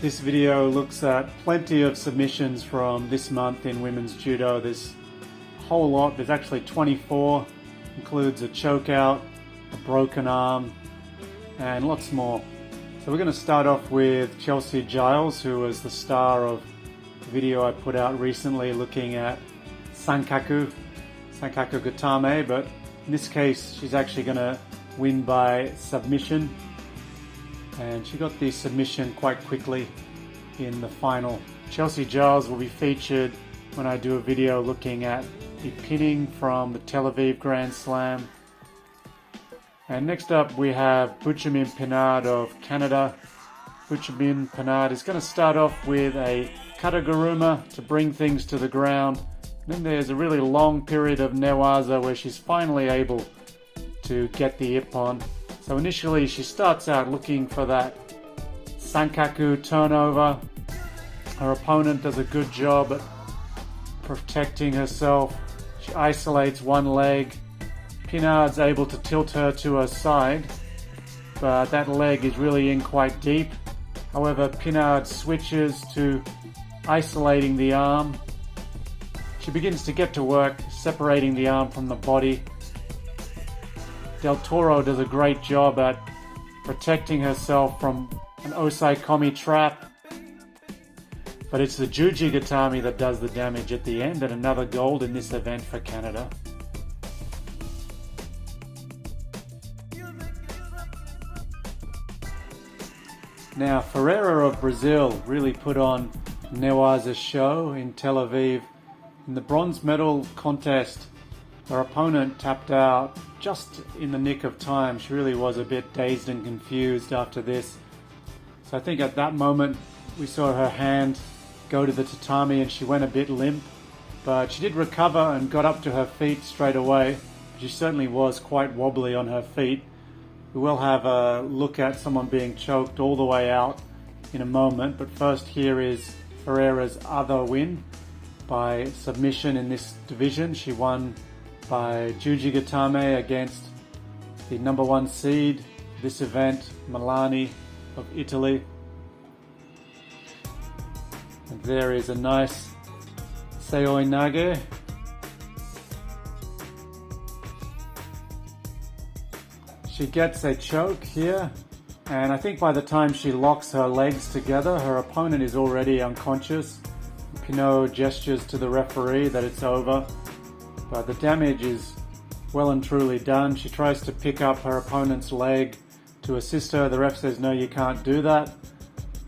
This video looks at plenty of submissions from this month in women's judo. There's a whole lot. There's actually 24. Includes a choke out, a broken arm, and lots more. So we're going to start off with Chelsie Giles, who was the star of the video I put out recently looking at sankaku-jime, but in this case she's actually going to win by submission. And she got the submission quite quickly in the final. Chelsie Giles will be featured when I do a video looking at the pinning from the Tel Aviv Grand Slam. And next up we have Beauchamin-Pinard of Canada. Beauchamin-Pinard is going to start off with a kata-guruma to bring things to the ground. Then there's a really long period of newaza where she's finally able to get the ippon. So initially she starts out looking for that sankaku turnover. Her opponent does a good job at protecting herself. She isolates one leg. Pinard's able to tilt her to her side, but that leg is really in quite deep. However, Pinard switches to isolating the arm. She begins to get to work separating the arm from the body. Del Toro does a great job at protecting herself from an osai-komi trap. But it's the juji-gatame that does the damage at the end, and another gold in this event for Canada. Now, Ferreira of Brazil really put on newaza's show in Tel Aviv. In the bronze medal contest, her opponent tapped out just in the nick of time. She really was a bit dazed and confused after this. So I think at that moment we saw her hand go to the tatami and she went a bit limp. But she did recover and got up to her feet straight away. She certainly was quite wobbly on her feet. We will have a look at someone being choked all the way out in a moment. But first, here is Ferreira's other win by submission in this division. She won by juji-gatame against the number one seed this event, Milani of Italy. And there is a nice seoi nage. She gets a choke here, and I think by the time she locks her legs together, her opponent is already unconscious. Pinot gestures to the referee that it's over. But the damage is well and truly done. She tries to pick up her opponent's leg to assist her. The ref says, no, you can't do that.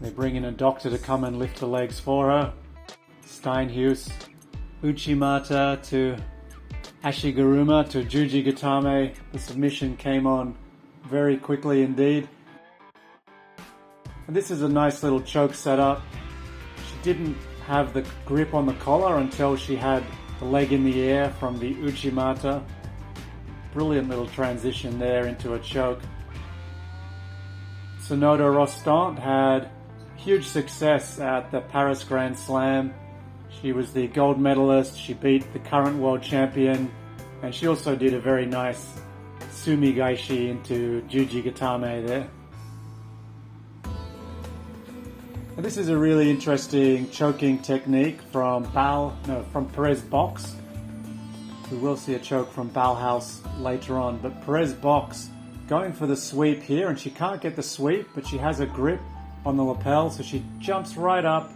They bring in a doctor to come and lift the legs for her. STEENHUIS Uchimata to Ashiguruma to juji-gatame. The submission came on very quickly indeed. And this is a nice little choke setup. She didn't have the grip on the collar until she had the leg in the air from the Uchimata. Brilliant little transition there into a choke. Tsunoda Roustant had huge success at the Paris Grand Slam. She was the gold medalist. She beat the current world champion, and she also did a very nice sumigaishi into juji-gatame there. And this is a really interesting choking technique from Perez Box. We will see a choke from Ballhaus later on, but Perez Box going for the sweep here, and she can't get the sweep, but she has a grip on the lapel, so she jumps right up,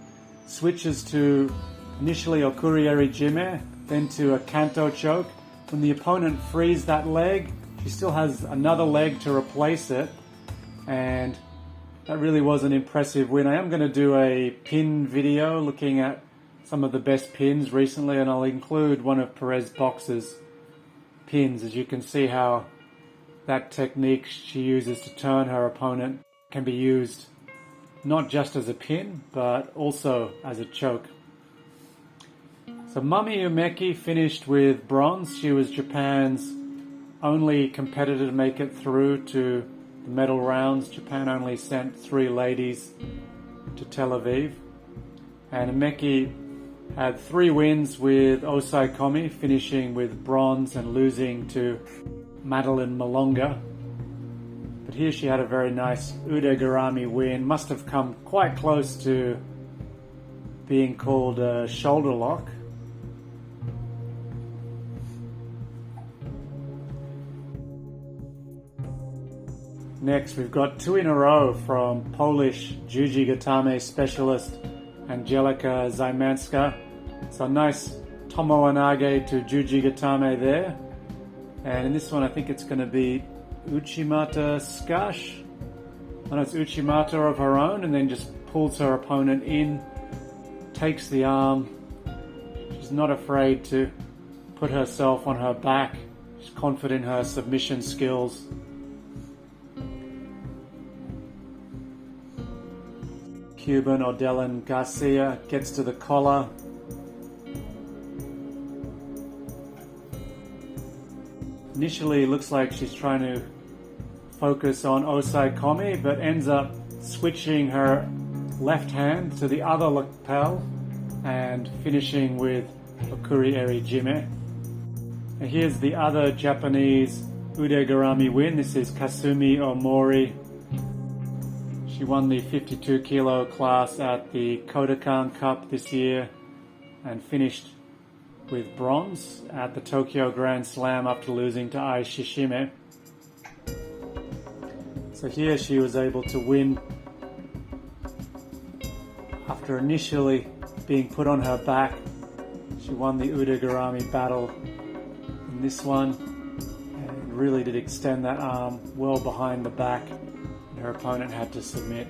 switches to initially okurieri-jime, then to a kanto choke. When the opponent frees that leg, she still has another leg to replace it, and that really was an impressive win. I am going to do a pin video looking at some of the best pins recently, and I'll include one of Perez Box's pins, as you can see how that technique she uses to turn her opponent can be used not just as a pin, but also as a choke. So Mami Umeki finished with bronze. She was Japan's only competitor to make it through to the medal rounds. Japan only sent 3 ladies to Tel Aviv. And Umeki had 3 wins with osai-komi, finishing with bronze and losing to Madeline Malonga. But But here she had a very nice ude-garami win. Must have come quite close to being called a shoulder lock. Next, we've got 2 in a row from Polish juji-gatame specialist Angelika Szymanska. So nice tomo anage to juji-gatame there. And in this one, I think it's going to be uchimata skash. And it's uchimata of her own, and then just pulls her opponent in, takes the arm. She's not afraid to put herself on her back. She's confident in her submission skills. Cuban Ordelin Garcia gets to the collar. Initially, it looks like she's trying to focus on osai komi, but ends up switching her left hand to the other lapel and finishing with okuri eri jime. And here's the other Japanese ude-garami win. This is Kasum Omori. She won the 52 kilo class at the Kodokan Cup this year and finished with bronze at the Tokyo Grand Slam after losing to Ai Shishime. So here she was able to win after initially being put on her back. She won the ude-garami battle in this one and really did extend that arm well behind the back. Her opponent had to submit.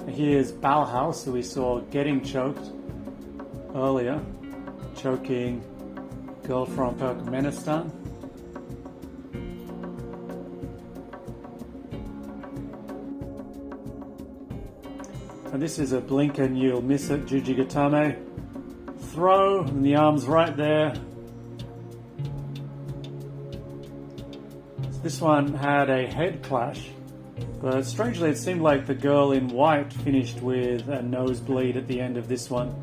Here's Ballhaus, who we saw getting choked earlier, choking girl from Turkmenistan. And this is a blink and you'll miss it juji-gatame. Throw, and the arm's right there. This one had a head clash, but strangely it seemed like the girl in white finished with a nosebleed at the end of this one.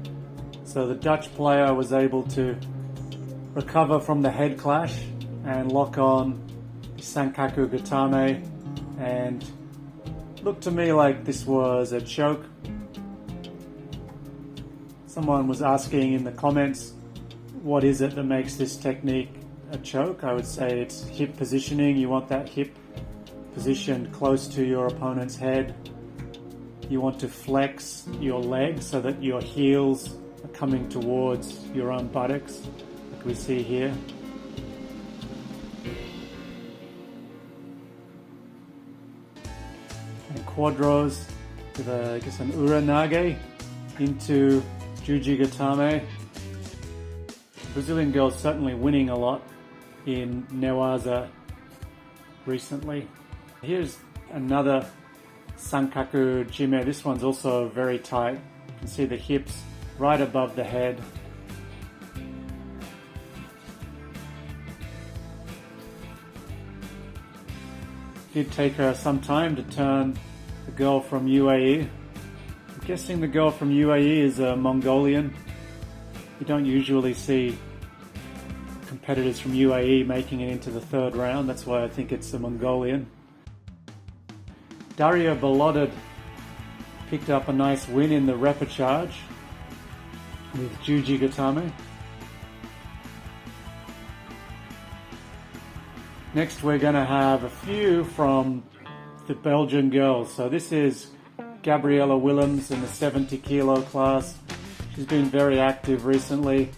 So the Dutch player was able to recover from the head clash and lock on the sankaku-jime, and looked to me like this was a choke. Someone was asking in the comments, what is it that makes this technique a choke? I would say it's hip positioning. You want that hip positioned close to your opponent's head. You want to flex your legs so that your heels are coming towards your own buttocks, like we see here. And Quadros with an uranage into juji-gatame. Brazilian girls certainly winning a lot in Newaza recently. Here's another sankaku-jime. This one's also very tight. You can see the hips right above the head. It did take her some time to turn the girl from UAE. I'm guessing the girl from UAE is a Mongolian. You don't usually see competitors from UAE making it into the third round. That's why I think it's a Mongolian. Daria Bilodid picked up a nice win in the repechage with juji-gatame. Next we're going to have a few from the Belgian girls. So this is Gabriella Willems in the 70 kilo class. She's been very active recently,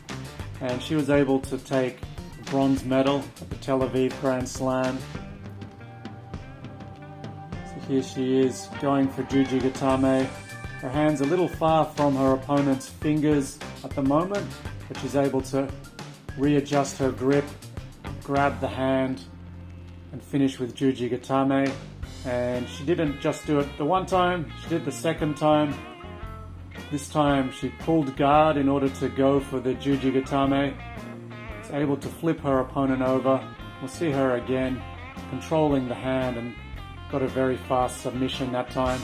and she was able to take a bronze medal at the Tel Aviv Grand Slam. So here she is going for juji-gatame. Her hand's a little far from her opponent's fingers at the moment, but she's able to readjust her grip, grab the hand, and finish with juji-gatame. And she didn't just do it the one time, she did the second time. This time she pulled guard in order to go for the juji-gatame. Was able to flip her opponent over. We'll see her again controlling the hand and got a very fast submission that time.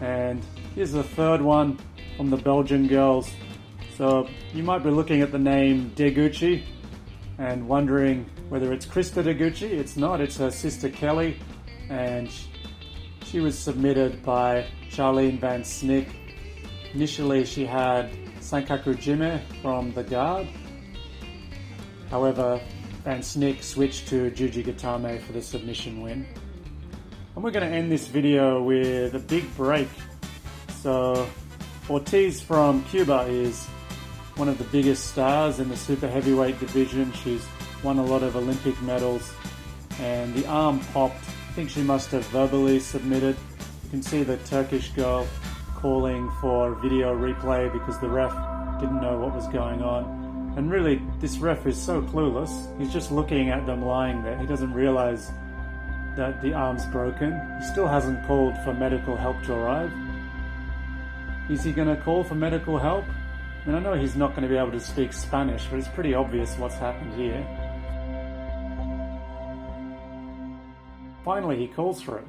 And here's the third one from the Belgian girls. So you might be looking at the name Deguchi and wondering whether it's Krista Deguchi. It's not, it's her sister Kelly, and she was submitted by Charline Van Snick. Initially she had sankaku-jime from the guard. However, Van Snick switched to juji-gatame for the submission win. And we're going to end this video with a big break. So Ortiz from Cuba is one of the biggest stars in the super heavyweight division. She's won a lot of Olympic medals, and the arm popped. I think she must have verbally submitted. You can see the Turkish girl calling for video replay because the ref didn't know what was going on. And really, this ref is so clueless. He's just looking at them lying there. He doesn't realize that the arm's broken. He still hasn't called for medical help to arrive. Is he going to call for medical help? I mean, I know he's not going to be able to speak Spanish, but it's pretty obvious what's happened here. Finally, he calls for it.